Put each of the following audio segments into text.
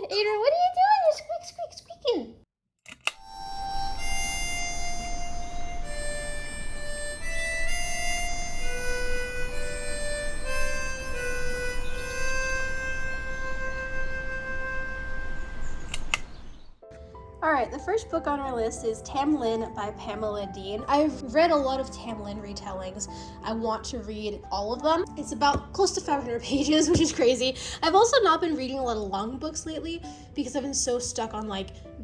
Adrian, what are you doing? You're squeaking. Alright, the first book on our list is Tam Lin by Pamela Dean. I've read a lot of Tam Lin retellings. I want to read all of them. It's about close to 500 pages, which is crazy. I've also not been reading a lot of long books lately because I've been so stuck on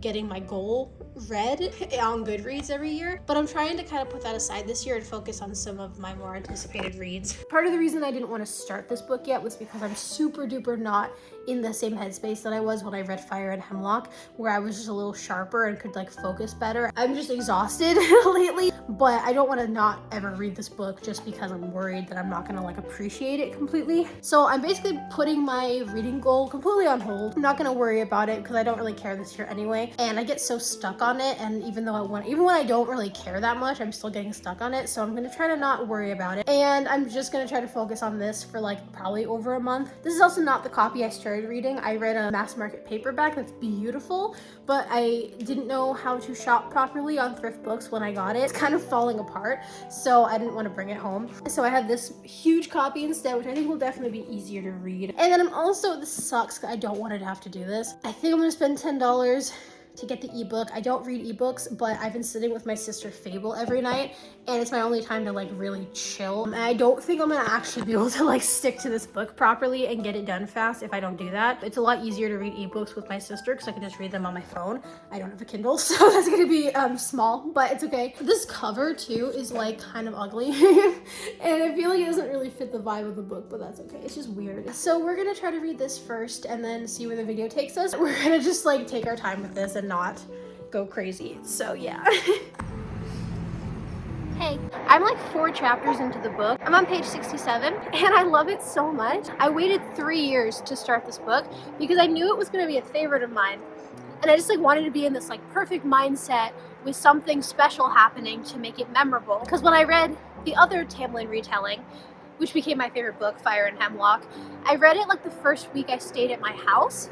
getting my goal read on Goodreads every year. But I'm trying to kind of put that aside this year and focus on some of my more anticipated reads. Part of the reason I didn't want to start this book yet was because I'm super duper not in the same headspace that I was when I read Fire and Hemlock, where I was just a little sharper and could focus better. I'm just exhausted lately, but I don't want to not ever read this book just because I'm worried that I'm not gonna appreciate it completely. So I'm basically putting my reading goal completely on hold. I'm not gonna worry about it because I don't really care this year anyway, and I get so stuck on it, and even when I don't really care that much, I'm still getting stuck on it. So I'm gonna try to not worry about it, and I'm just gonna try to focus on this for probably over a month. This is also not the copy I started reading. I read a mass market paperback that's beautiful, but I didn't know how to shop properly on thrift books when I got it. It's kind of falling apart, so I didn't want to bring it home. So I have this huge copy instead, which I think will definitely be easier to read. And then this sucks, I don't want to have to do this. I think I'm gonna spend $10 to get the ebook. I don't read ebooks, but I've been sitting with my sister Fable every night, and it's my only time to really chill. And I don't think I'm gonna actually be able to stick to this book properly and get it done fast if I don't do that. It's a lot easier to read ebooks with my sister because I can just read them on my phone. I don't have a Kindle, so that's gonna be small, but it's okay. This cover too is kind of ugly, and I feel like it doesn't really fit the vibe of the book, but that's okay. It's just weird. So we're gonna try to read this first and then see where the video takes us. We're gonna just take our time with this and not go crazy. So yeah. Hey, I'm 4 chapters into the book. I'm on page 67 and I love it so much. I waited 3 years to start this book because I knew it was going to be a favorite of mine. And I just wanted to be in this perfect mindset with something special happening to make it memorable. Because when I read the other Tam Lin retelling, which became my favorite book, Fire and Hemlock, I read it the first week I stayed at my house.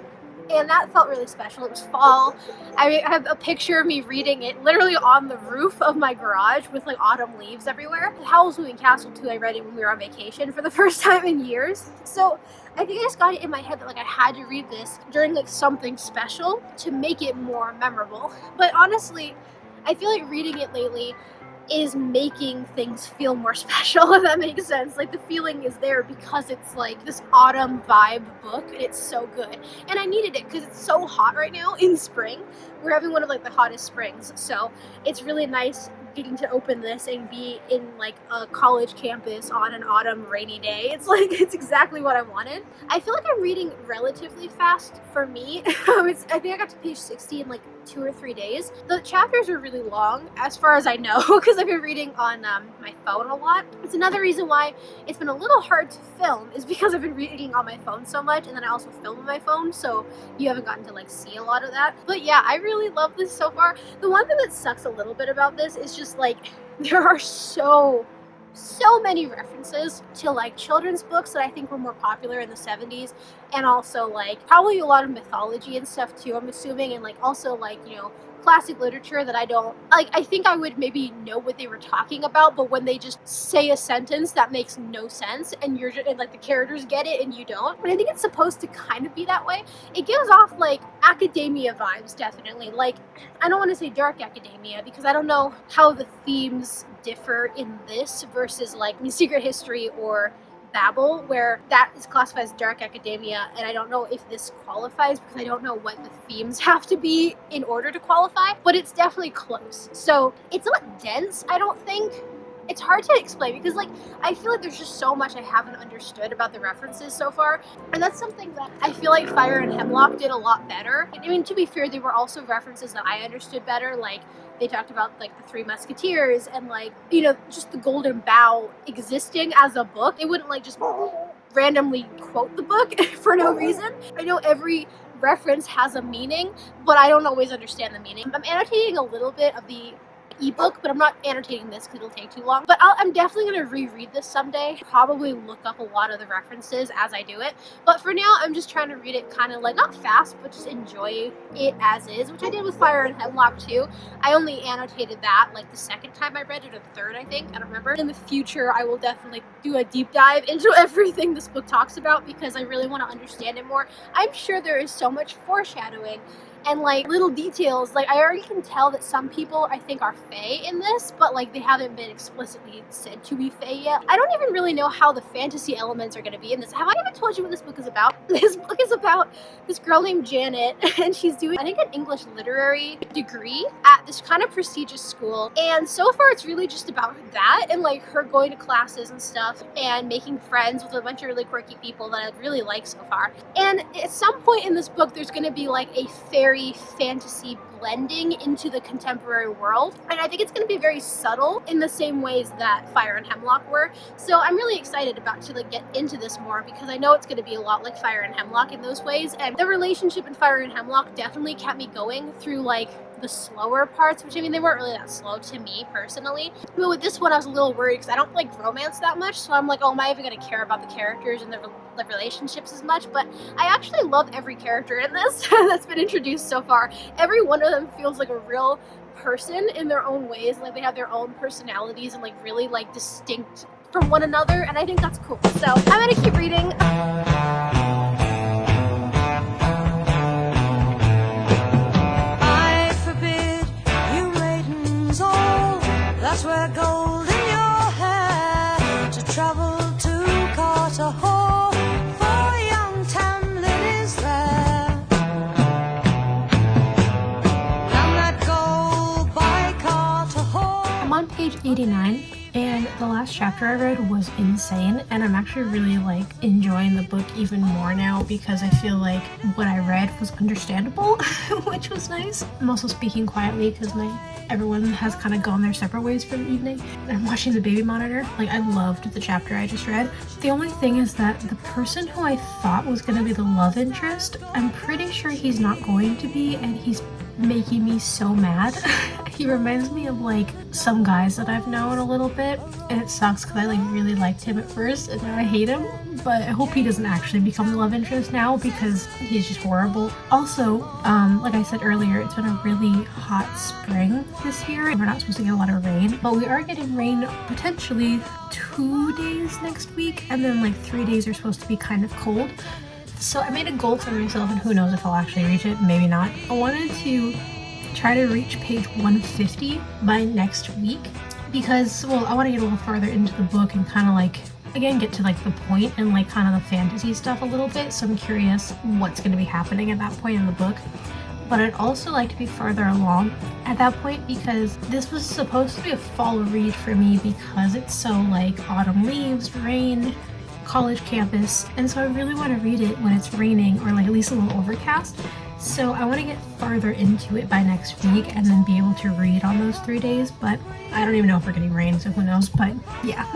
And that felt really special. It was fall. I have a picture of me reading it literally on the roof of my garage with autumn leaves everywhere. Howl's Moving Castle too, I read it when we were on vacation for the first time in years. So I think I just got it in my head that I had to read this during something special to make it more memorable. But honestly, I feel like reading it lately is making things feel more special, if that makes sense. The feeling is there because it's this autumn vibe book, and it's so good. And I needed it because it's so hot right now in spring. We're having one of the hottest springs, so it's really nice getting to open this and be in a college campus on an autumn rainy day. It's it's exactly what I wanted. I feel like I'm reading relatively fast for me. I think I got to page 60 in 2 or 3 days. The chapters are really long as far as I know because I've been reading on my phone a lot. It's another reason why it's been a little hard to film is because I've been reading on my phone so much, and then I also film on my phone, so you haven't gotten to see a lot of that. But yeah, I really love this so far. The one thing that sucks a little bit about this is just there are so many references to children's books that I think were more popular in the 70s, and also probably a lot of mythology and stuff too, I'm assuming, and also classic literature that I don't I think I would maybe know what they were talking about, but when they just say a sentence that makes no sense and you're just, and the characters get it and you don't. And I think it's supposed to kind of be that way. It gives off academia vibes, definitely. I don't want to say dark academia because I don't know how the themes differ in this versus Secret History or Babel, where that is classified as dark academia, and I don't know if this qualifies because I don't know what the themes have to be in order to qualify, but it's definitely close. So it's not dense, I don't think. It's hard to explain because I feel there's just so much I haven't understood about the references so far, and that's something that I feel Fire and Hemlock did a lot better. I mean, to be fair, they were also references that I understood better, they talked about the Three Musketeers and just the Golden Bough existing as a book. They wouldn't just randomly quote the book for no reason. I know every reference has a meaning, but I don't always understand the meaning. I'm annotating a little bit of the ebook, but I'm not annotating this because it'll take too long. But I'm definitely going to reread this someday, probably look up a lot of the references as I do it. But for now, I'm just trying to read it kind of like, not fast, but just enjoy it as is, which I did with Fire and Hemlock too. I only annotated that like the second time I read it, or the third, I think. I don't remember. In the future, I will definitely do a deep dive into everything this book talks about because I really want to understand it more. I'm sure there is so much foreshadowing and like little details. Like I already can tell that some people I think are fae in this, but like they haven't been explicitly said to be fae yet. I don't even really know how the fantasy elements are going to be in this. Have I even told you what this book is about? This book is about this girl named Janet, and she's doing, I think, an English literary degree at this kind of prestigious school. And so far it's really just about that and like her going to classes and stuff and making friends with a bunch of really quirky people that I really like so far. And at some point in this book there's going to be like a fairy fantasy blending into the contemporary world, and I think it's going to be very subtle in the same ways that Fire and Hemlock were. So I'm really excited about to like get into this more because I know it's going to be a lot like Fire and Hemlock in those ways, and the relationship in Fire and Hemlock definitely kept me going through like the slower parts, which I mean they weren't really that slow to me personally, but with this one I was a little worried because I don't like romance that much, so I'm like, oh, am I even going to care about the characters and the relationships as much? But I actually love every character in this that's been introduced so far. Every one of them feels like a real person in their own ways, like they have their own personalities and like really like distinct from one another, and I think that's cool. So I'm gonna keep reading. That's where gold in your hair to travel to Carter Hall for young Tam Lin is there. And that gold by Carter Hall. I'm on page 89 and the last chapter I read was insane, and I'm actually really like enjoying the book even more now because I feel like what I read was understandable, which was nice. I'm also speaking quietly because everyone has kind of gone their separate ways for the evening. I'm watching the baby monitor. Like, I loved the chapter I just read. The only thing is that the person who I thought was going to be the love interest, I'm pretty sure he's not going to be, and he's making me so mad. He reminds me of like some guys that I've known a little bit, and it sucks because I like really liked him at first and now I hate him, but I hope he doesn't actually become the love interest now because he's just horrible. Also, like I said earlier, it's been a really hot spring this year. We're not supposed to get a lot of rain, but we are getting rain potentially 2 days next week, and then like 3 days are supposed to be kind of cold. So I made a goal for myself, and who knows if I'll actually reach it, maybe not. I wanted to try to reach page 150 by next week because, well, I want to get a little farther into the book and kind of like, again, get to like the point and like kind of the fantasy stuff a little bit. So I'm curious what's going to be happening at that point in the book. But I'd also like to be farther along at that point because this was supposed to be a fall read for me because it's so like autumn leaves, rain, college campus, and so I really want to read it when it's raining or like at least a little overcast. So I want to get farther into it by next week and then be able to read on those 3 days, but I don't even know if we're getting rain, so who knows, but yeah.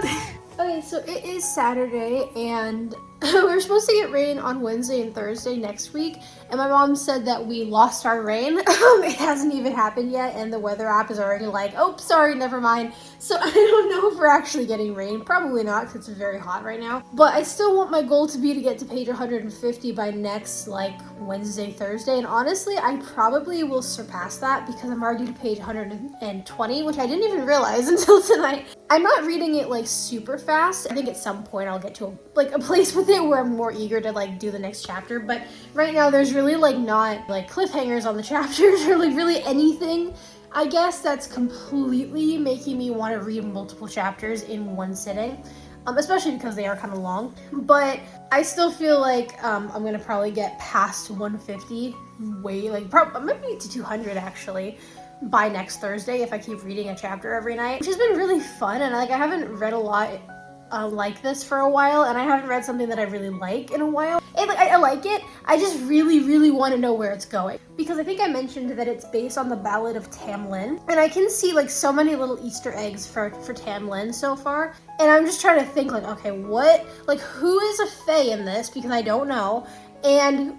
Okay, so it is Saturday, and we're supposed to get rain on Wednesday and Thursday next week, and my mom said that we lost our rain. It hasn't even happened yet, and the weather app is already like, oh, sorry, never mind. So I don't know if we're actually getting rain. Probably not, because it's very hot right now. But I still want my goal to be to get to page 150 by next, like, Wednesday, Thursday, and honestly, I probably will surpass that because I'm already to page 120, which I didn't even realize until tonight. I'm not reading it, like, super fast. I think at some point I'll get to a place with it where I'm more eager to like do the next chapter, but right now there's really like not like cliffhangers on the chapters or like really anything, I guess, that's completely making me want to read multiple chapters in one sitting, especially because they are kind of long. But I still feel like I'm gonna probably get past 150 way, like maybe to 200 actually by next Thursday if I keep reading a chapter every night, which has been really fun. And like I haven't read a lot like this for a while, and I haven't read something that I really like in a while. And like I like it, I just really want to know where it's going, because I think I mentioned that it's based on the Ballad of Tam Lin, and I can see like so many little Easter eggs for Tam Lin so far, and I'm just trying to think like, okay, who is a fae in this, because I don't know, and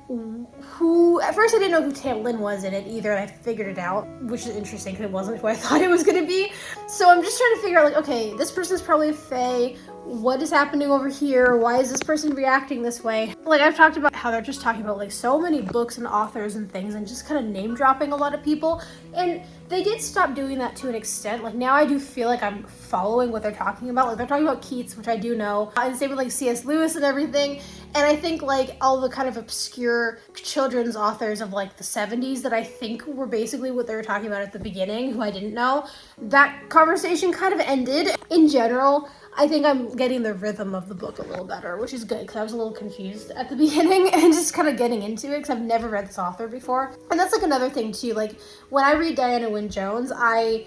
who At first I didn't know who Tam Lin was in it either, and I figured it out, which is interesting because it wasn't who I thought it was gonna be. So I'm just trying to figure out, like, okay, this person's probably a fae. What is happening over here? Why is this person reacting this way? Like, I've talked about how they're just talking about like so many books and authors and things and just kind of name dropping a lot of people. And they did stop doing that to an extent. Like, now I do feel like I'm following what they're talking about. Like, they're talking about Keats, which I do know, and same with like C.S. Lewis and everything. And I think like all the kind of obscure children's authors of like the 70s that I think were basically what they were talking about at the beginning, who I didn't know, that conversation kind of ended. In general, I think I'm getting the rhythm of the book a little better, which is good because I was a little confused at the beginning and just kind of getting into it because I've never read this author before. And that's like another thing too, like when I read Diana Wynne Jones, I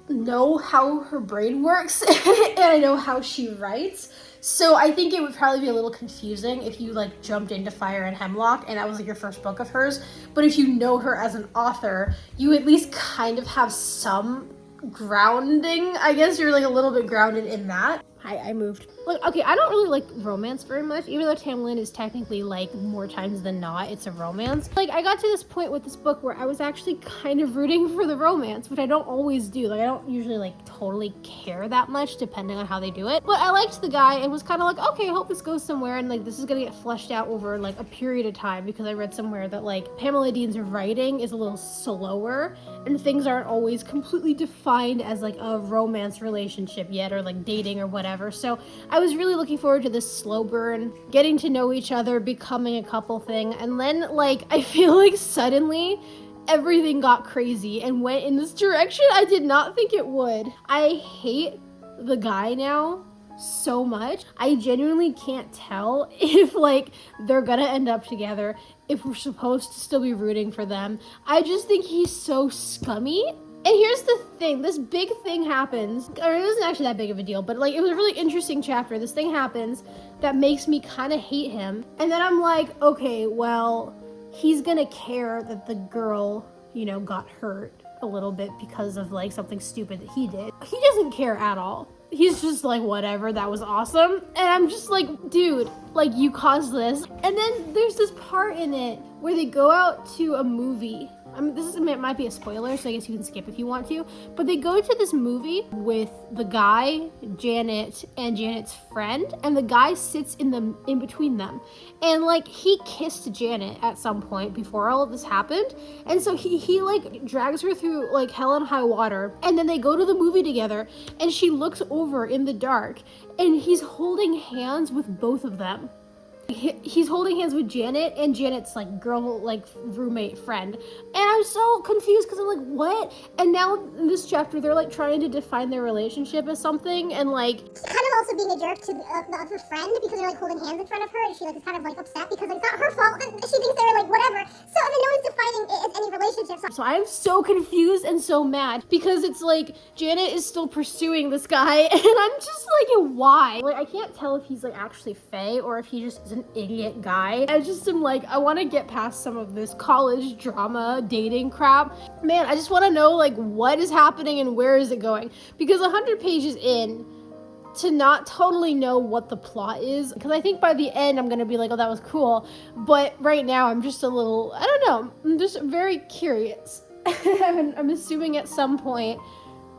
know how her brain works and I know how she writes. So I think it would probably be a little confusing if you like jumped into Fire and Hemlock and that was like your first book of hers. But if you know her as an author, you at least kind of have some grounding. I guess you're like a little bit grounded in that. I moved. Look, okay, I don't really like romance very much, even though Tam Lin is technically like more times than not, it's a romance. Like, I got to this point with this book where I was actually kind of rooting for the romance, which I don't always do. Like, I don't usually like totally care that much depending on how they do it. But I liked the guy and was kind of like, okay, I hope this goes somewhere and like this is gonna get fleshed out over like a period of time, because I read somewhere that like Pamela Dean's writing is a little slower and things aren't always completely defined as like a romance relationship yet, or like dating or whatever. So I was really looking forward to this slow burn, getting to know each other, becoming a couple thing. And then like, I feel like suddenly everything got crazy and went in this direction I did not think it would. I hate the guy now so much. I genuinely can't tell if like they're gonna end up together, if we're supposed to still be rooting for them. I just think he's so scummy. And here's the thing, this big thing happens, or it wasn't actually that big of a deal, but like it was a really interesting chapter. This thing happens that makes me kind of hate him. And then I'm like, okay, well, he's gonna care that the girl, you know, got hurt a little bit because of like something stupid that he did. He doesn't care at all. He's just like, whatever, that was awesome. And I'm just like, dude, like you caused this. And then there's this part in it where they go out to a movie. I mean, it might be a spoiler, so I guess you can skip if you want to. But they go to this movie with the guy, Janet, and Janet's friend, and the guy sits in between them. And like he kissed Janet at some point before all of this happened. And so he like drags her through like hell and high water. And then they go to the movie together, and she looks over in the dark, and he's holding hands with both of them. He's holding hands with Janet and Janet's like girl, like roommate friend. And I'm so confused because I'm like, what? And now in this chapter, they're like trying to define their relationship as something, and like kind of also being a jerk to the other friend because they're like holding hands in front of her, and she like is kind of like upset because like, it's not her fault and she thinks they're like whatever. So I mean, no one's defining it as any relationship. So I'm so confused and so mad because it's like Janet is still pursuing this guy, and I'm just like, why? Like, I can't tell if he's like actually fae or if he just is an idiot guy. I just am like, I want to get past some of this college drama dating crap. Man, I just want to know like what is happening and where is it going, because 100 pages in, to not totally know what the plot is, because I think by the end I'm gonna be like, oh, that was cool, but right now I'm just a little, I don't know, I'm just very curious. I'm assuming at some point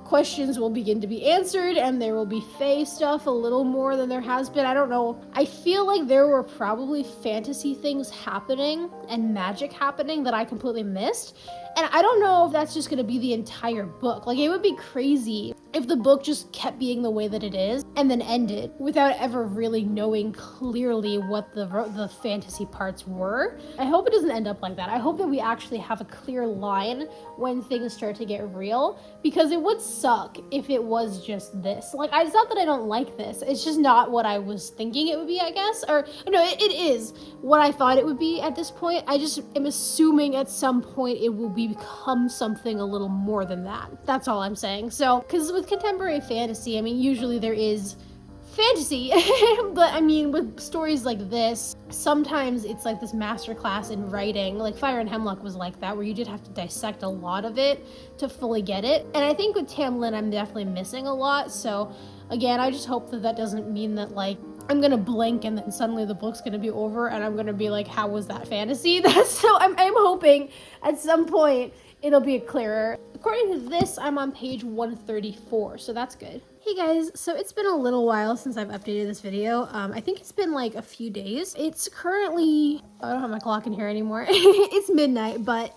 questions will begin to be answered and there will be fae stuff a little more than there has been. I don't know. I feel like there were probably fantasy things happening and magic happening that I completely missed. And I don't know if that's just going to be the entire book. Like, it would be crazy if the book just kept being the way that it is and then ended without ever really knowing clearly what the fantasy parts were. I hope it doesn't end up like that. I hope that we actually have a clear line when things start to get real, because it would suck if it was just this. Like, it's not that I don't like this. It's just not what I was thinking it would be, I guess. Or, no, it is what I thought it would be at this point. I just am assuming at some point it will become something a little more than that. That's all I'm saying. So, because with contemporary fantasy, I mean, usually there is fantasy, but I mean, with stories like this, sometimes it's like this masterclass in writing. Like Fire and Hemlock was like that, where you did have to dissect a lot of it to fully get it. And I think with Tam Lin, I'm definitely missing a lot. So again, I just hope that that doesn't mean that like I'm gonna blink and then suddenly the book's gonna be over and I'm gonna be like, how was that fantasy? So I'm hoping at some point it'll be clearer. According to this, I'm on page 134, so that's good. Hey guys, so it's been a little while since I've updated this video. I think it's been like a few days. It's currently, I don't have my clock in here anymore. It's midnight, but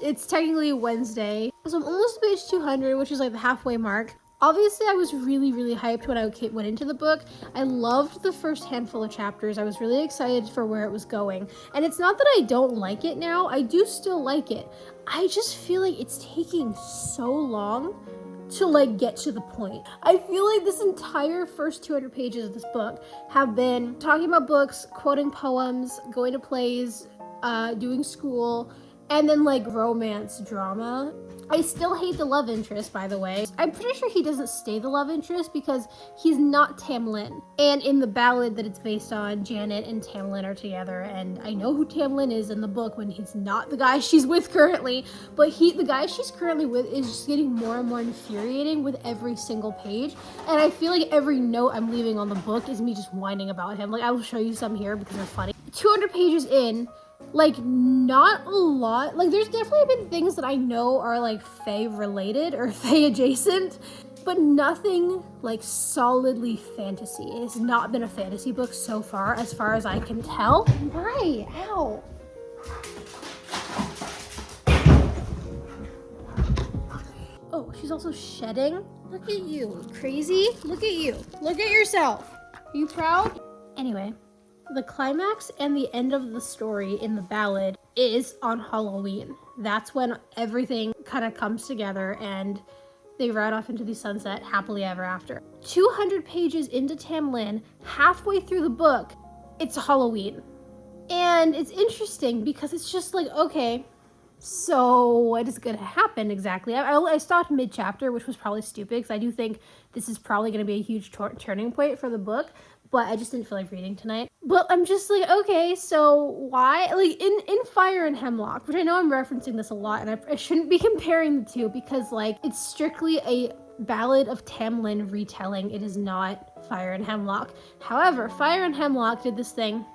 it's technically Wednesday. So I'm almost to page 200, which is like the halfway mark. Obviously, I was really, really hyped when I went into the book. I loved the first handful of chapters. I was really excited for where it was going. And it's not that I don't like it now. I do still like it. I just feel like it's taking so long to like get to the point. I feel like this entire first 200 pages of this book have been talking about books, quoting poems, going to plays, doing school, and then like romance drama. I still hate the love interest, by the way. I'm pretty sure he doesn't stay the love interest because he's not Tam Lin. And in the ballad that it's based on, Janet and Tam Lin are together, and I know who Tam Lin is in the book when he's not the guy she's with currently, but the guy she's currently with is just getting more and more infuriating with every single page. And I feel like every note I'm leaving on the book is me just whining about him. Like, I will show you some here because they're funny. 200 pages in, like, not a lot. Like, there's definitely been things that I know are like Fae related or Fae adjacent, but nothing like solidly fantasy. It has not been a fantasy book so far as I can tell. Why? Ow. Oh, she's also shedding. Look at you, crazy. Look at you. Look at yourself. Are you proud? Anyway. The climax and the end of the story in the ballad is on Halloween. That's when everything kind of comes together and they ride off into the sunset happily ever after. 200 pages into Tam Lin, halfway through the book, it's Halloween. And it's interesting because it's just like, okay, so what is going to happen exactly? I stopped mid-chapter, which was probably stupid because I do think this is probably going to be a huge turning point for the book. But I just didn't feel like reading tonight. But I'm just like, okay, so why? Like, in Fire and Hemlock, which I know I'm referencing this a lot, and I shouldn't be comparing the two because, like, it's strictly a ballad of Tam Lin retelling. It is not Fire and Hemlock. However, Fire and Hemlock did this thing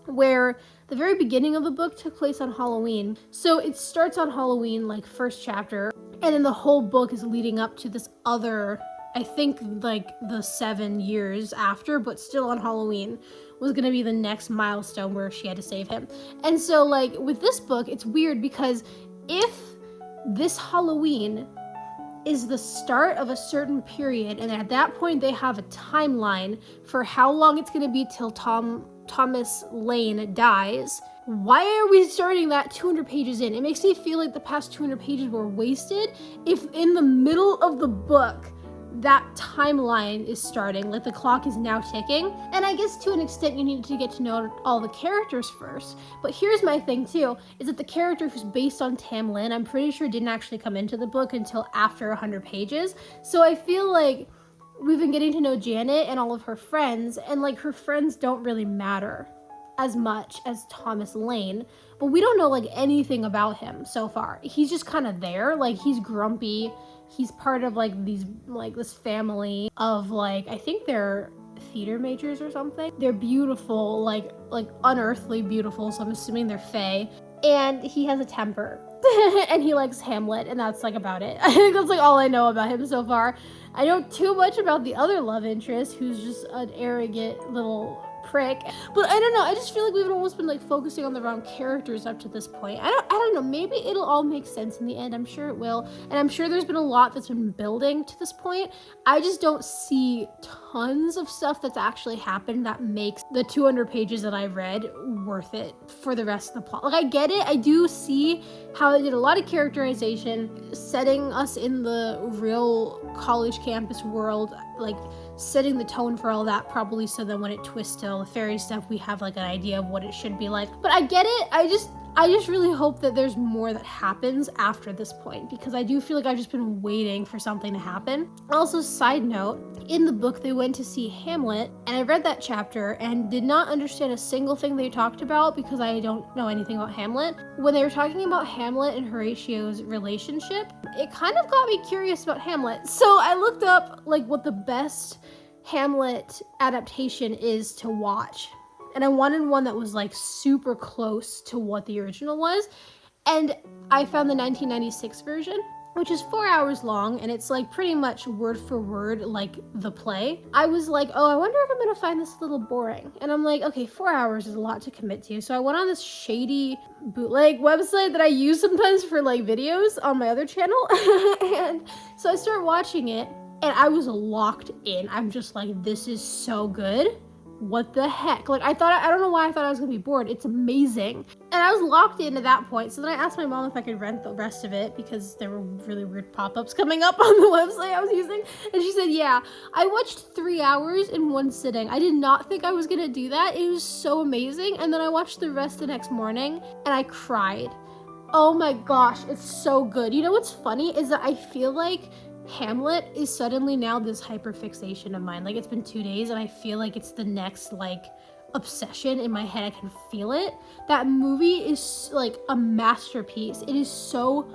where the very beginning of the book took place on Halloween. So it starts on Halloween, like, first chapter, and then the whole book is leading up to this other, I think like the 7 years after, but still on Halloween, was gonna be the next milestone where she had to save him. And so like with this book, it's weird because if this Halloween is the start of a certain period, and at that point they have a timeline for how long it's gonna be till Thomas Lane dies, why are we starting that 200 pages in? It makes me feel like the past 200 pages were wasted if in the middle of the book that timeline is starting, like the clock is now ticking. And I guess to an extent you need to get to know all the characters first. But here's my thing too, is that the character who's based on Tam Lin, I'm pretty sure didn't actually come into the book until after 100 pages. So I feel like we've been getting to know Janet and all of her friends, and like her friends don't really matter as much as Thomas Lane, but we don't know like anything about him so far. He's just kind of there, like he's grumpy. He's part of like this family of like, I think they're theater majors or something. They're beautiful, like unearthly beautiful, so I'm assuming they're fae. And he has a temper. And he likes Hamlet, and that's like about it. I think that's like all I know about him so far. I know too much about the other love interest, who's just an arrogant little prick. But I don't know, I just feel like we've almost been like focusing on the wrong characters up to this point. I don't know, maybe it'll all make sense in the end. I'm sure it will. And I'm sure there's been a lot that's been building to this point. I just don't see tons of stuff that's actually happened that makes the 200 pages that I read worth it for the rest of the plot. Like, I get it. I do see how they did a lot of characterization, setting us in the real college campus world, like setting the tone for all that, probably so that when it twists to all the fairy stuff, we have like an idea of what it should be like. But I get it. I just really hope that there's more that happens after this point, because I do feel like I've just been waiting for something to happen. Also, side note, in the book they went to see Hamlet, and I read that chapter and did not understand a single thing they talked about because I don't know anything about Hamlet. When they were talking about Hamlet and Horatio's relationship, it kind of got me curious about Hamlet. So I looked up like what the best Hamlet adaptation is to watch. And I wanted one that was like super close to what the original was. And I found the 1996 version, which is 4 hours long, and it's like pretty much word for word like the play. I was like, oh, I wonder if I'm gonna find this a little boring. And I'm like, okay, 4 hours is a lot to commit to. So I went on this shady bootleg website that I use sometimes for like videos on my other channel. And so I started watching it, and I was locked in. I'm just like, this is so good. What the heck? Like, I don't know why I thought I was gonna be bored. It's amazing. And I was locked in at that point. So then I asked my mom if I could rent the rest of it because there were really weird pop-ups coming up on the website I was using. And she said, yeah. I watched 3 hours in one sitting. I did not think I was gonna do that. It was so amazing. And then I watched the rest the next morning and I cried. Oh my gosh, it's so good. You know what's funny is that I feel like Hamlet is suddenly now this hyperfixation of mine. Like, it's been 2 days and I feel like it's the next like obsession in my head. I can feel it. That movie is like a masterpiece. It is so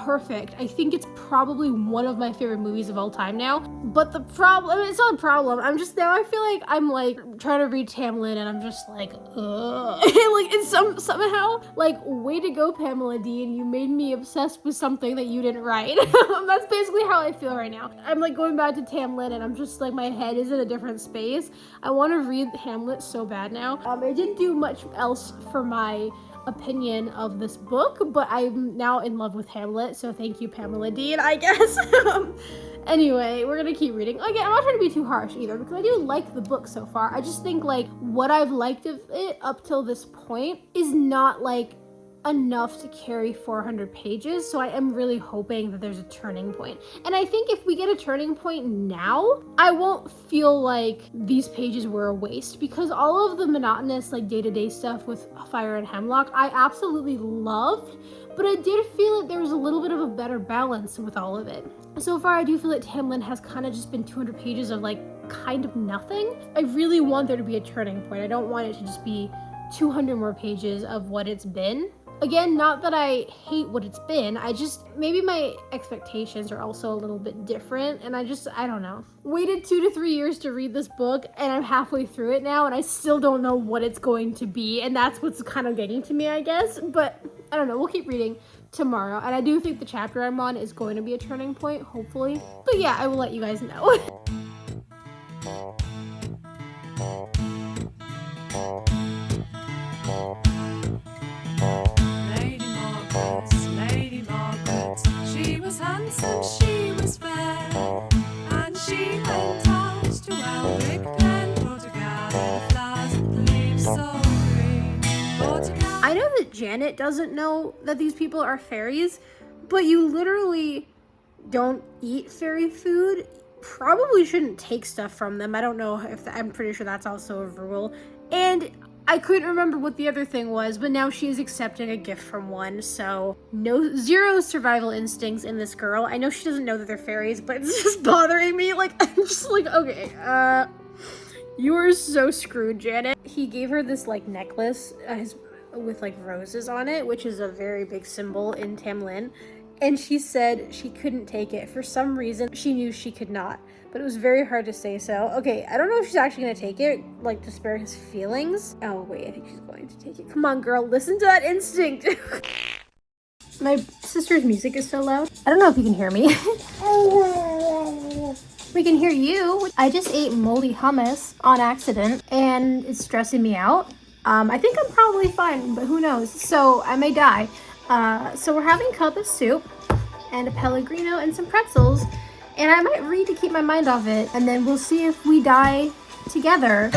perfect. I think it's probably one of my favorite movies of all time now. But the problem, I mean, it's not a problem. I'm just now I feel like I'm like trying to read Tam Lin and I'm just like, ugh. Like, it's somehow like, way to go, Pamela Dean. You made me obsessed with something that you didn't write. That's basically how I feel right now. I'm like going back to Tam Lin and I'm just like, my head is in a different space. I want to read Hamlet so bad now. I didn't do much else for my opinion of this book, but I'm now in love with Hamlet, so thank you, Pamela Dean, I guess. Anyway, we're gonna keep reading. Again, I'm not trying to be too harsh either, because I do like the book so far. I just think like what I've liked of it up till this point is not like enough to carry 400 pages, so I am really hoping that there's a turning point. And I think if we get a turning point now, I won't feel like these pages were a waste, because all of the monotonous like day-to-day stuff with Fire and Hemlock I absolutely loved, but I did feel like there was a little bit of a better balance with all of it. So far I do feel that Tam Lin has kind of just been 200 pages of like kind of nothing. I really want there to be a turning point. I don't want it to just be 200 more pages of what it's been. Again, not that I hate what it's been, I just, maybe my expectations are also a little bit different, and I don't know. Waited 2 to 3 years to read this book, and I'm halfway through it now, and I still don't know what it's going to be, and that's what's kind of getting to me, I guess, but I don't know, we'll keep reading tomorrow, and I do think the chapter I'm on is going to be a turning point, hopefully. But yeah, I will let you guys know. Handsome, she was fair, and she went out to Elric Pen for to gather the flowers of the leaves so green. I know that Janet doesn't know that these people are fairies, but you literally don't eat fairy food. Probably shouldn't take stuff from them. I don't know if I'm pretty sure that's also a rule. And I couldn't remember what the other thing was, but now she is accepting a gift from one, so zero survival instincts in this girl. I know she doesn't know that they're fairies, but it's just bothering me. Like, I'm just like, okay, you are so screwed, Janet. He gave her this like necklace with like roses on it, which is a very big symbol in Tam Lin. And she said she couldn't take it. For some reason, she knew she could not. But it was very hard to say so. Okay, I don't know if she's actually gonna take it, like to spare his feelings. Oh wait, I think she's going to take it. Come on, girl, listen to that instinct. My sister's music is so loud. I don't know if you can hear me. We can hear you. I just ate moldy hummus on accident and it's stressing me out. I think I'm probably fine, but who knows? So I may die. So we're having cup of soup and a Pellegrino and some pretzels. And I might read to keep my mind off it, and then we'll see if we die together.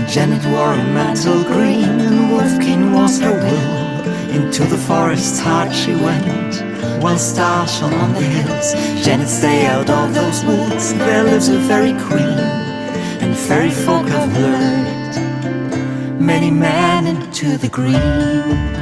Janet wore a mantle green, and Wolfkin was her will. Into the forest's heart she went, while stars shone on the hills. Janet, stay out of those woods, there lives a fairy queen, and fairy folk have lured many men into the green.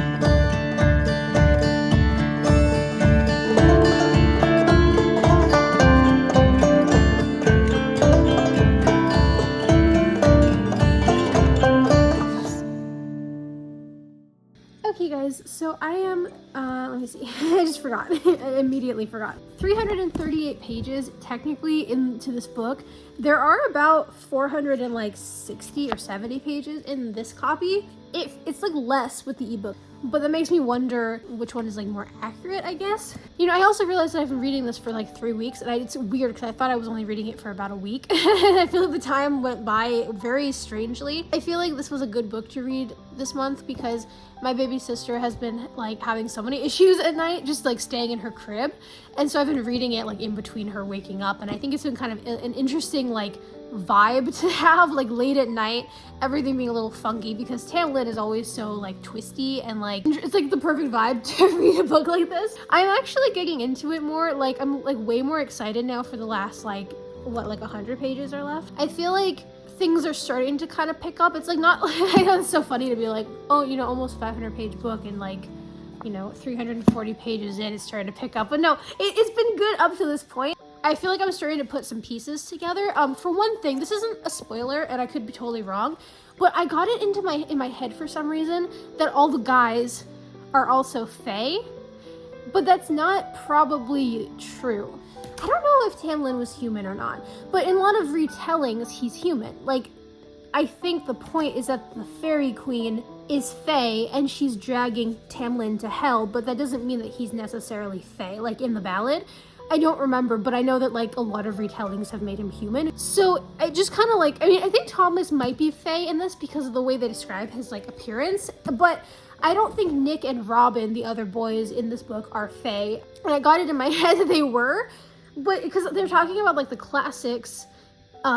Okay guys, so I am, let me see, I just forgot, I immediately forgot. 338 pages technically into this book. There are about 460 or 70 pages in this copy. It's like less with the ebook, but that makes me wonder which one is like more accurate, I guess. You know, I also realized that I've been reading this for like 3 weeks, and it's weird because I thought I was only reading it for about a week. I feel like the time went by very strangely. I feel like this was a good book to read this month because my baby sister has been like having so many issues at night, just like staying in her crib. And so I've been reading it like in between her waking up, and I think it's been kind of an interesting like vibe to have like late at night, everything being a little funky because Tam Lin is always so like twisty and like it's like the perfect vibe to read a book like this. I'm actually getting into it more, like I'm like way more excited now for the last like what, like 100 pages are left. I feel like things are starting to kind of pick up. It's like not I know it's so funny to be like, oh, you know, almost 500 page book and like, you know, 340 pages in, it's starting to pick up. But no, it's been good up to this point. I feel like I'm starting to put some pieces together. For one thing, this isn't a spoiler and I could be totally wrong, but I got it into in my head for some reason that all the guys are also fae, but that's not probably true. I don't know if Tam Lin was human or not, but in a lot of retellings, he's human. Like, I think the point is that the fairy queen is fae and she's dragging Tam Lin to hell, but that doesn't mean that he's necessarily fae, like in the ballad. I don't remember, but I know that like a lot of retellings have made him human. So I just kind of like, I mean, I think Thomas might be fae in this because of the way they describe his like appearance, but I don't think Nick and Robin, the other boys in this book, are fae. And I got it in my head that they were, but because they're talking about like the classics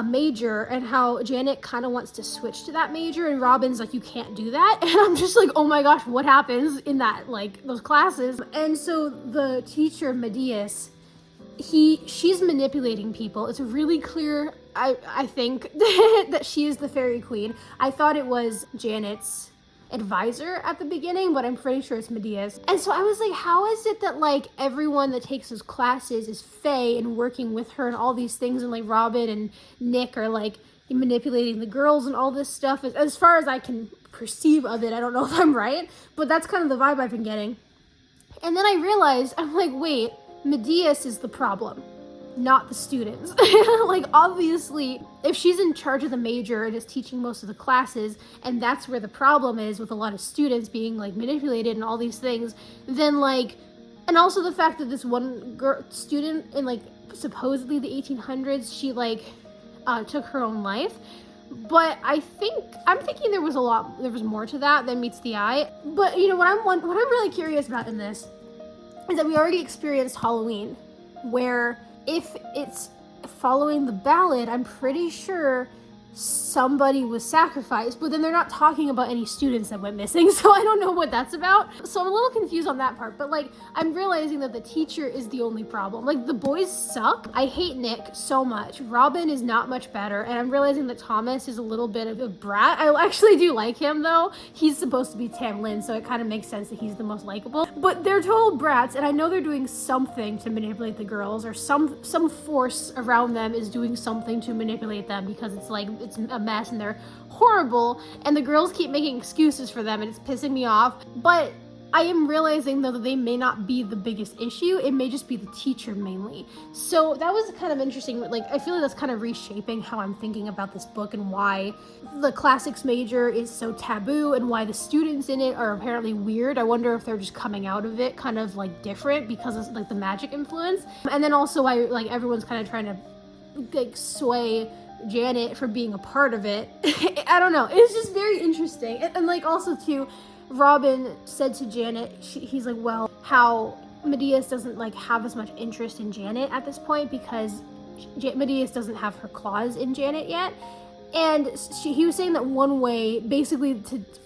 major and how Janet kind of wants to switch to that major and Robin's like, you can't do that. And I'm just like, oh my gosh, what happens in that, like those classes? And so the teacher, Medeus, she's manipulating people. It's really clear, I think, that she is the fairy queen. I thought it was Janet's advisor at the beginning, but I'm pretty sure it's Medeus. And so I was like, how is it that like everyone that takes those classes is fae and working with her and all these things, and like Robin and Nick are like manipulating the girls and all this stuff? As far as I can perceive of it, I don't know if I'm right, but that's kind of the vibe I've been getting. And then I realized, I'm like, wait, Medeus is the problem, not the students. Like, obviously, if she's in charge of the major and is teaching most of the classes, and that's where the problem is with a lot of students being like manipulated and all these things, then like, and also the fact that this one student in like supposedly the 1800s, she like took her own life. But I'm thinking there was more to that than meets the eye. But you know what I'm really curious about in this is that we already experienced Halloween, where if it's following the ballad, I'm pretty sure somebody was sacrificed, but then they're not talking about any students that went missing, so I don't know what that's about. So I'm a little confused on that part, but like, I'm realizing that the teacher is the only problem. Like, the boys suck. I hate Nick so much. Robin is not much better, and I'm realizing that Thomas is a little bit of a brat. I actually do like him though. He's supposed to be Tam Lin, so it kind of makes sense that he's the most likable. But they're total brats, and I know they're doing something to manipulate the girls, or some force around them is doing something to manipulate them, because it's like, it's a mess and they're horrible, and the girls keep making excuses for them and it's pissing me off. But I am realizing though that they may not be the biggest issue. It may just be the teacher mainly. So that was kind of interesting. Like, I feel like that's kind of reshaping how I'm thinking about this book and why the classics major is so taboo and why the students in it are apparently weird. I wonder if they're just coming out of it kind of like different because of like the magic influence. And then also why like everyone's kind of trying to like sway Janet for being a part of it. I don't know, it's just very interesting. And like also too, Robin said to Janet, he's like, well, how Medeus doesn't like have as much interest in Janet at this point because Medeus doesn't have her claws in Janet yet. And he was saying that one way basically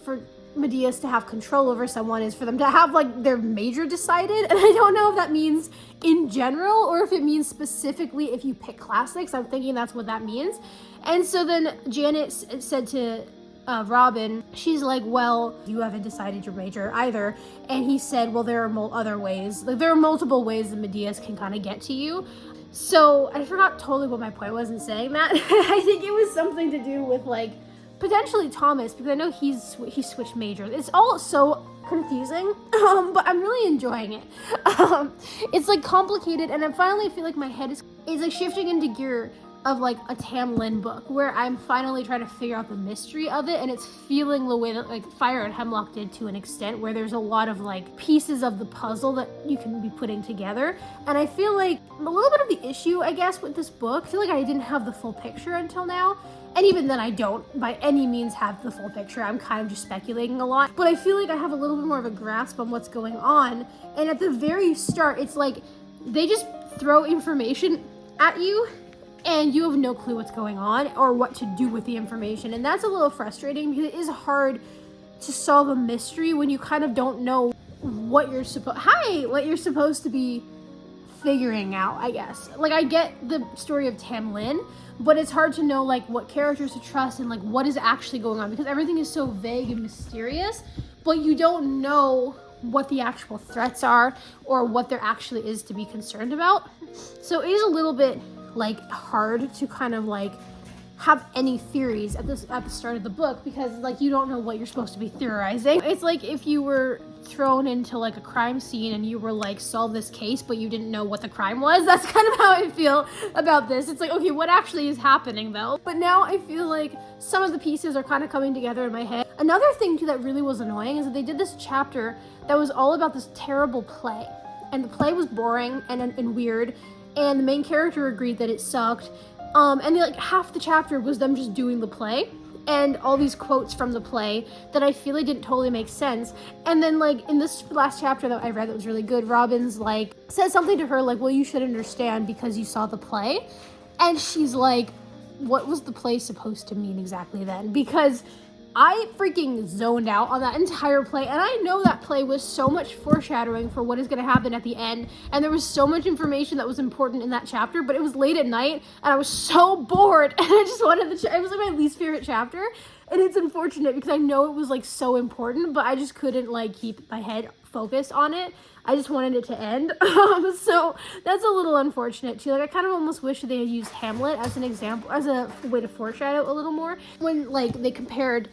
for Medeus to have control over someone is for them to have like their major decided. And I don't know if that means in general or if it means specifically if you pick classics. I'm thinking that's what that means. And so then Janet said to Robin, she's like, well, you haven't decided your major either. And he said, well, there are other ways. Like, there are multiple ways that Medeus can kind of get to you. So I forgot totally what my point was in saying that. I think it was something to do with like potentially Thomas, because I know he switched majors. It's all so confusing, but I'm really enjoying it. It's like complicated, and I finally feel like my head is like shifting into gear of like a Tam Lin book, where I'm finally trying to figure out the mystery of it, and it's feeling the way that like Fire and Hemlock did to an extent, where there's a lot of like pieces of the puzzle that you can be putting together. And I feel like a little bit of the issue, I guess, with this book, I feel like I didn't have the full picture until now. And even then, I don't by any means have the full picture. I'm kind of just speculating a lot. But I feel like I have a little bit more of a grasp on what's going on. And at the very start, it's like they just throw information at you and you have no clue what's going on or what to do with the information. And that's a little frustrating because it is hard to solve a mystery when you kind of don't know what you're supposed to be figuring out, I guess. Like, I get the story of Tam Lin, but it's hard to know like what characters to trust and like what is actually going on, because everything is so vague and mysterious, but you don't know what the actual threats are or what there actually is to be concerned about. So it is a little bit like hard to kind of like have any theories at the start of the book, because like you don't know what you're supposed to be theorizing. It's like if you were thrown into like a crime scene and you were like, solve this case, but you didn't know what the crime was. That's kind of how I feel about this. It's like, okay, what actually is happening though? But now I feel like some of the pieces are kind of coming together in my head. Another thing too that really was annoying is that they did this chapter that was all about this terrible play, and the play was boring and weird, and the main character agreed that it sucked. And like half the chapter was them just doing the play and all these quotes from the play that I feel like didn't totally make sense. And then like in this last chapter that I read that was really good, Robin's like says something to her like, well, you should understand because you saw the play. And she's like, what was the play supposed to mean exactly then? Because I freaking zoned out on that entire play, and I know that play was so much foreshadowing for what is going to happen at the end, and there was so much information that was important in that chapter, but it was late at night, and I was so bored, and I just wanted it was like my least favorite chapter, and it's unfortunate because I know it was like so important, but I just couldn't like keep my head focused on it. I just wanted it to end. So that's a little unfortunate too. Like I kind of almost wish they had used Hamlet as an example, as a way to foreshadow a little more. When like they compared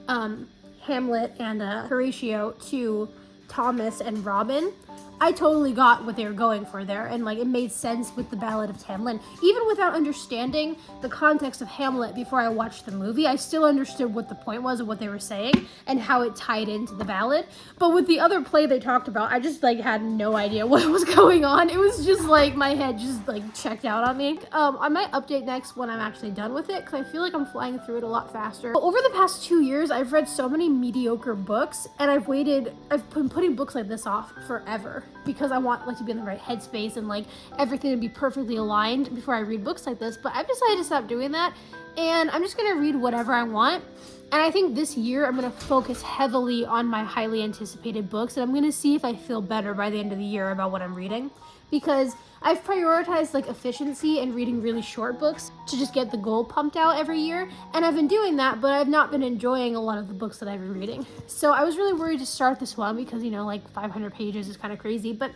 Hamlet and Horatio to Thomas and Robin, I totally got what they were going for there, and like it made sense with the Ballad of Tam Lin. Even without understanding the context of Hamlet before I watched the movie, I still understood what the point was of what they were saying and how it tied into the ballad. But with the other play they talked about, I just like had no idea what was going on. It was just like my head just like checked out on me. I might update next when I'm actually done with it, because I feel like I'm flying through it a lot faster. But over the past 2 years, I've read so many mediocre books, and I've been putting books like this off forever, because I want like to be in the right headspace and like everything to be perfectly aligned before I read books like this. But I've decided to stop doing that, and I'm just gonna read whatever I want. And I think this year I'm gonna focus heavily on my highly anticipated books, and I'm gonna see if I feel better by the end of the year about what I'm reading, because I've prioritized like efficiency and reading really short books to just get the goal pumped out every year, and I've been doing that, but I've not been enjoying a lot of the books that I've been reading. So I was really worried to start this one because, you know, like 500 pages is kind of crazy, but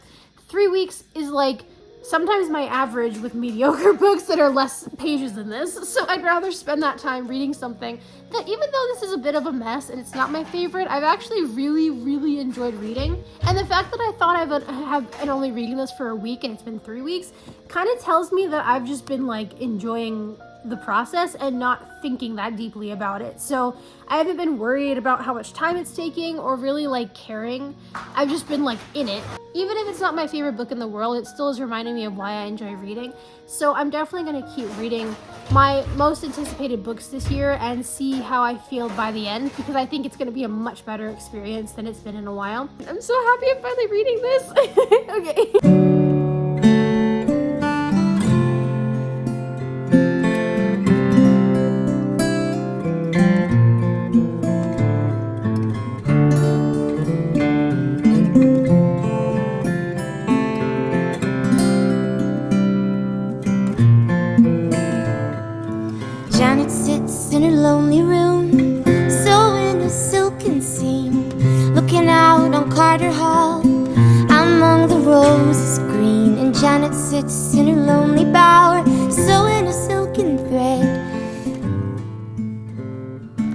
3 weeks is like sometimes my average with mediocre books that are less pages than this. So I'd rather spend that time reading something that, even though this is a bit of a mess and it's not my favorite, I've actually really enjoyed reading. And the fact that I thought I've been only reading this for a week and it's been 3 weeks kind of tells me that I've just been like enjoying the process and not thinking that deeply about it. So I haven't been worried about how much time it's taking or really like caring. I've just been like in it. Even if it's not my favorite book in the world, it still is reminding me of why I enjoy reading. So I'm definitely going to keep reading my most anticipated books this year and see how I feel by the end, because I think it's going to be a much better experience than it's been in a while. I'm so happy I'm finally reading this. Okay. Janet sits in her lonely room, sewing a silken seam, looking out on Carter Hall among the roses green. And Janet sits in her lonely bower, sewing a silken thread.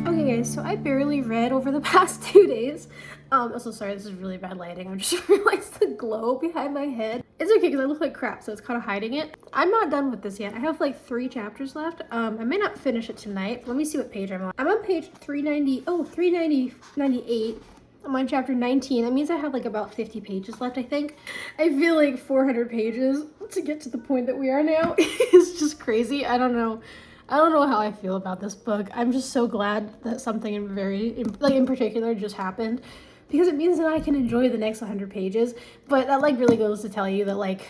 Okay, read over the past 2 days. Also, sorry, this is really bad lighting. I just realized the glow behind my head. It's okay because I look like crap, so it's kind of hiding it. I'm not done with this yet. I have like 3 chapters left. I may not finish it tonight. Let me see what page I'm on. I'm on page 398. I'm on chapter 19. That means I have like about 50 pages left, I think. I feel like 400 pages to get to the point that we are now is just crazy. I don't know how I feel about this book. I'm just so glad that something in particular just happened, because it means that I can enjoy the next 100 pages. But that like really goes to tell you that like,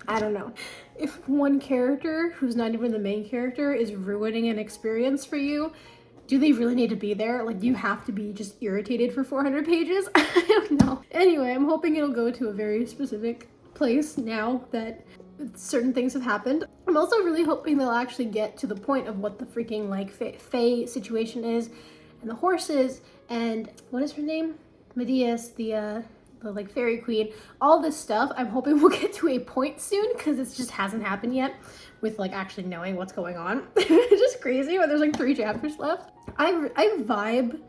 I don't know, if one character who's not even the main character is ruining an experience for you, do they really need to be there? Like, do you have to be just irritated for 400 pages? I don't know. Anyway, I'm hoping it'll go to a very specific place now that certain things have happened. I'm also really hoping they'll actually get to the point of what the freaking like Fae situation is, and the horses, and what is her name? Medeas, the like fairy queen, all this stuff. I'm hoping we'll get to a point soon, because it just hasn't happened yet with like actually knowing what's going on. It's just crazy, but there's like 3 chapters left. I vibe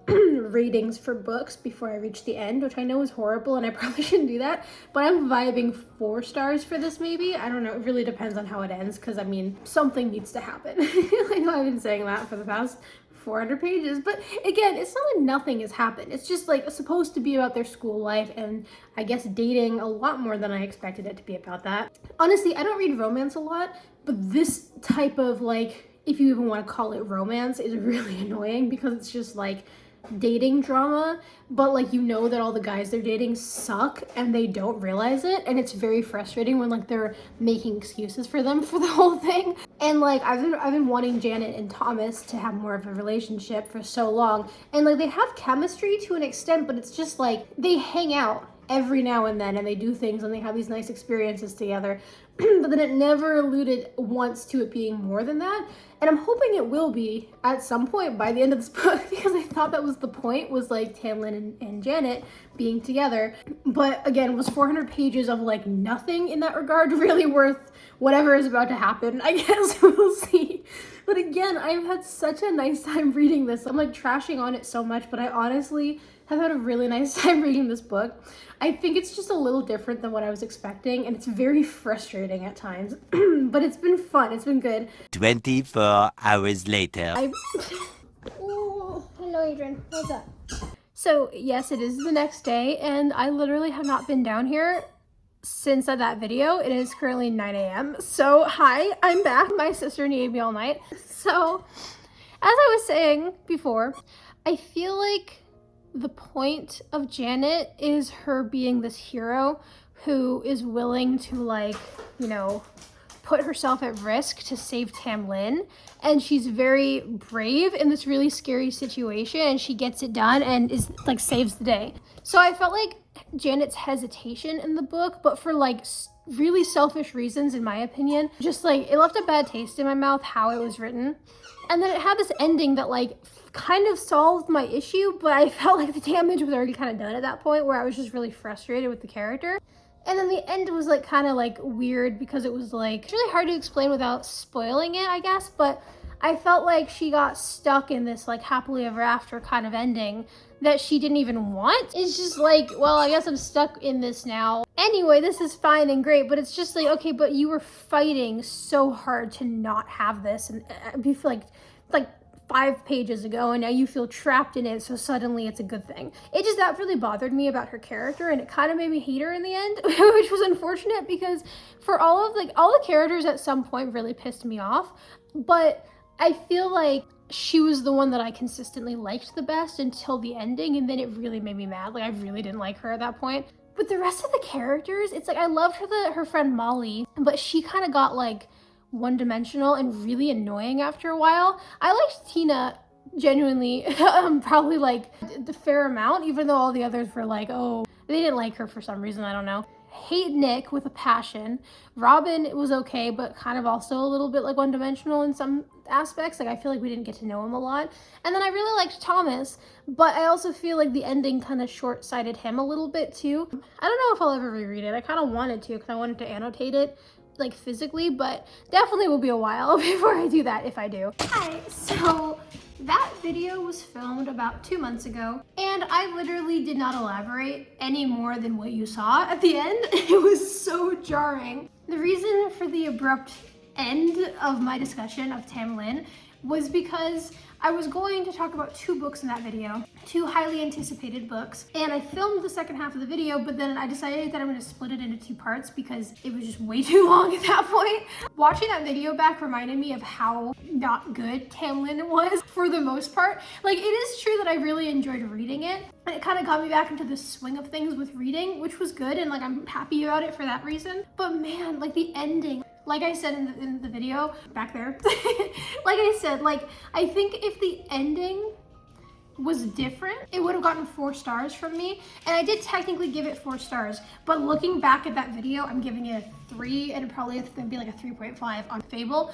ratings for books before I reach the end, which I know is horrible and I probably shouldn't do that, but I'm vibing 4 stars for this maybe. I don't know, it really depends on how it ends, because I mean, something needs to happen. I know I've been saying that for the past 400 pages, but again, it's not like nothing has happened. It's just like supposed to be about their school life and I guess dating a lot more than I expected it to be about that. Honestly, I don't read romance a lot, but this type of like, if you even want to call it romance, is really annoying, because it's just like dating drama, but like, you know that all the guys they're dating suck and they don't realize it, and it's very frustrating when like they're making excuses for them for the whole thing. And like I've been wanting Janet and Thomas to have more of a relationship for so long, and like they have chemistry to an extent, but it's just like they hang out every now and then and they do things and they have these nice experiences together, but then it never alluded once to it being more than that. And I'm hoping it will be at some point by the end of this book, because I thought that was the point, was like Tam Lin and Janet being together. But again, was 400 pages of like nothing in that regard really worth whatever is about to happen? I guess we'll see. But again, I've had such a nice time reading this. I'm like trashing on it so much, but I honestly have had a really nice time reading this book. I think it's just a little different than what I was expecting, and it's very frustrating at times, but it's been fun. It's been good. 24 hours later. Oh, hello Adrian, what's up? So yes, it is the next day, and I literally have not been down here since that video. It is currently 9 a.m. So hi, I'm back. My sister needed me all night. So as I was saying before, I feel like the point of Janet is her being this hero who is willing to like, you know, put herself at risk to save Tam Lin, and she's very brave in this really scary situation, and she gets it done and is like saves the day. So I felt like Janet's hesitation in the book, but for like really selfish reasons in my opinion, just like it left a bad taste in my mouth how it was written. And then it had this ending that like kind of solved my issue, but I felt like the damage was already kind of done at that point, where I was just really frustrated with the character. And then the end was like kind of like weird, because it was like, it's really hard to explain without spoiling it, I guess, but I felt like she got stuck in this like happily ever after kind of ending that she didn't even want. It's just like, well, I guess I'm stuck in this now. Anyway, this is fine and great, but it's just like, okay, but you were fighting so hard to not have this, and you feel like 5 pages ago, and now you feel trapped in it, so suddenly it's a good thing. It just, that really bothered me about her character, and it kind of made me hate her in the end, which was unfortunate, because for all the characters at some point really pissed me off, but I feel like she was the one that I consistently liked the best until the ending, and then it really made me mad. Like, I really didn't like her at that point. But the rest of the characters, it's like, I loved her friend Molly, but she kind of got like one-dimensional and really annoying after a while. I liked Tina genuinely, probably like the fair amount, even though all the others were like, oh, they didn't like her for some reason, I don't know. Hate Nick with a passion. Robin was okay, but kind of also a little bit like one-dimensional in some aspects. Like, I feel like we didn't get to know him a lot. And then I really liked Thomas, but I also feel like the ending kind of short-sighted him a little bit too. I don't know if I'll ever reread it. I kind of wanted to, because I wanted to annotate it like physically, but definitely will be a while before I do that, if I do. Hi, so That video was filmed about 2 months ago, and I literally did not elaborate any more than what you saw at the end. It was so jarring. The reason for the abrupt end of my discussion of Tam Lin was because I was going to talk about 2 books in that video, 2 highly anticipated books, and I filmed the second half of the video, but then I decided that I'm going to split it into 2 parts because it was just way too long at that point. Watching that video back reminded me of how not good Tam Lin was for the most part. Like, it is true that I really enjoyed reading it, and it kind of got me back into the swing of things with reading, which was good, and like I'm happy about it for that reason. But man, like the ending, like I said in the video back there, like I said, like I think if the ending was different, it would have gotten 4 stars from me. And I did technically give it 4 stars, but looking back at that video, I'm giving it a 3, and probably it's gonna be like a 3.5 on Fable.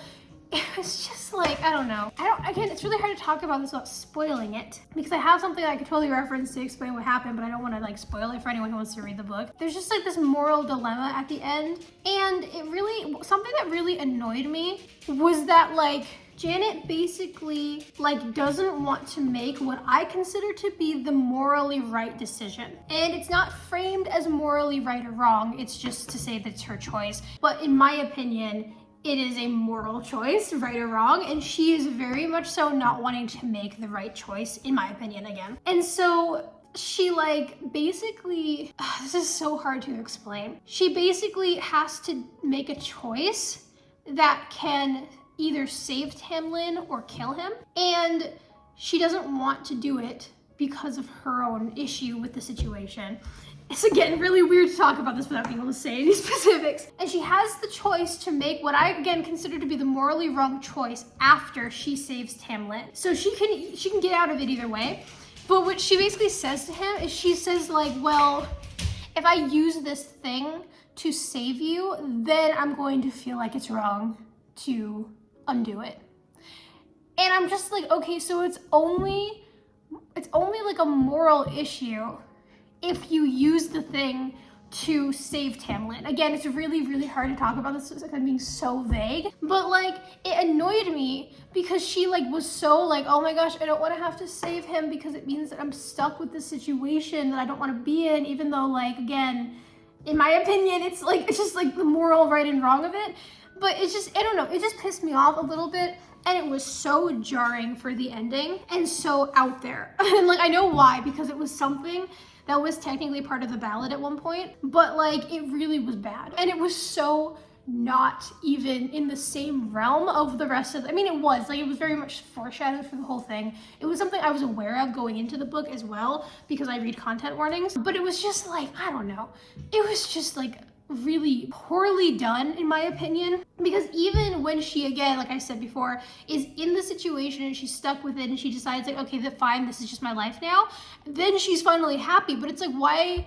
It was just like, I don't know. Again, it's really hard to talk about this without spoiling it, because I have something I could totally reference to explain what happened, but I don't want to like spoil it for anyone who wants to read the book. There's just like this moral dilemma at the end, and it really, something that really annoyed me was that like Janet basically like doesn't want to make what I consider to be the morally right decision. And it's not framed as morally right or wrong, it's just to say that it's her choice. But in my opinion, it is a moral choice, right or wrong, and she is very much so not wanting to make the right choice, in my opinion, again. And so she like basically, this is so hard to explain. She basically has to make a choice that can either save Tam Lin or kill him, and she doesn't want to do it because of her own issue with the situation. It's again really weird to talk about this without being able to say any specifics. And she has the choice to make what I again consider to be the morally wrong choice after she saves Tam Lin. So she can get out of it either way. But what she basically says to him is she says like, well, if I use this thing to save you, then I'm going to feel like it's wrong to undo it. And I'm just like, okay, so it's only like a moral issue if you use the thing to save Tam Lin. Again, it's really, really hard to talk about this because I'm being so vague, but like it annoyed me because she like was so like, oh my gosh, I don't want to have to save him because it means that I'm stuck with this situation that I don't want to be in, even though like, again, in my opinion, it's just like the moral right and wrong of it. But it's just, I don't know, it just pissed me off a little bit. And it was so jarring for the ending and so out there. And like, I know why, because it was something that was technically part of the ballad at one point, but like it really was bad. And it was so not even in the same realm of the rest of, I mean, it was very much foreshadowed for the whole thing. It was something I was aware of going into the book as well, because I read content warnings, but it was just like, I don't know. It was just like really poorly done, in my opinion, because even when she, again, like I said before, is in the situation and she's stuck with it and she decides like, okay, fine, this is just my life now, then she's finally happy. But it's like, why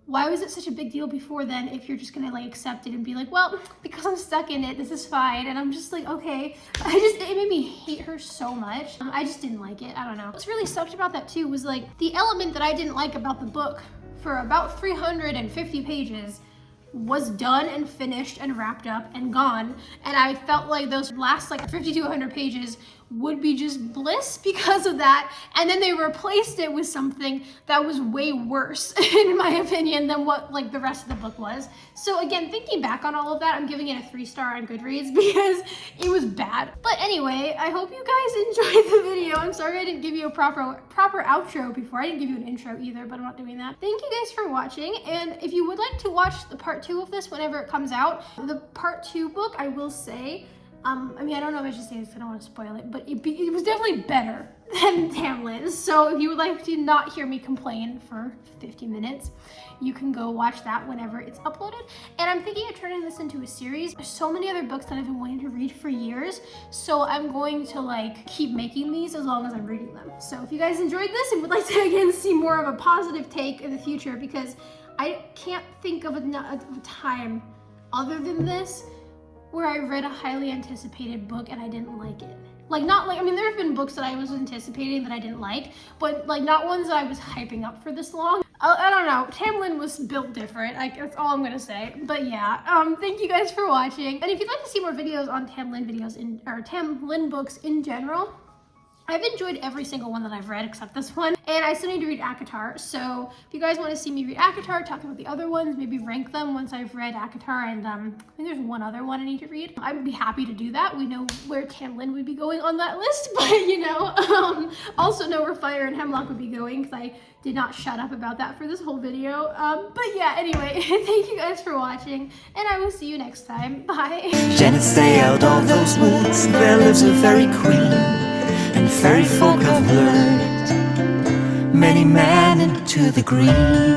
was it such a big deal before then if you're just gonna like accept it and be like, well, because I'm stuck in it, this is fine. And I'm just like, okay. It made me hate her so much. I just didn't like it. I don't know. What's really sucked about that too was like the element that I didn't like about the book for about 350 pages was done and finished and wrapped up and gone, and I felt like those last like 50 to 100 pages would be just bliss because of that, and then they replaced it with something that was way worse in my opinion than what like the rest of the book was. So again, thinking back on all of that, I'm giving it a 3-star on Goodreads because it was bad. But anyway, I hope you guys enjoyed the video. I'm sorry I didn't give you a proper outro before. I didn't give you an intro either, but I'm not doing that. Thank you guys for watching, and if you would like to watch the part 2 of this whenever it comes out, the part 2 book, I will say, I mean, I don't know if I should say this, I don't want to spoil it, but it was definitely better than Tam Lin. So if you would like to not hear me complain for 50 minutes, you can go watch that whenever it's uploaded. And I'm thinking of turning this into a series. There's so many other books that I've been wanting to read for years, so I'm going to like keep making these as long as I'm reading them. So if you guys enjoyed this and would like to again see more of a positive take in the future, because I can't think of a time other than this where I read a highly anticipated book and I didn't like it. Like, not like, I mean, there have been books that I was anticipating that I didn't like, but like not ones that I was hyping up for this long. I don't know, Tam Lin was built different, that's all I'm gonna say. But yeah, thank you guys for watching. And if you'd like to see more videos on Tam Lin books in general, I've enjoyed every single one that I've read except this one, and I still need to read ACOTAR. So if you guys want to see me read ACOTAR, talk about the other ones, maybe rank them once I've read ACOTAR, and I think there's one other one I need to read. I'd be happy to do that. We know where Tam Lin would be going on that list, but you know, also know where Fire and Hemlock would be going, because I did not shut up about that for this whole video. But yeah, anyway, thank you guys for watching, and I will see you next time. Bye. Janet, stay out of those woods. There lives a fairy queen, and fairy folk have lured many men into the green.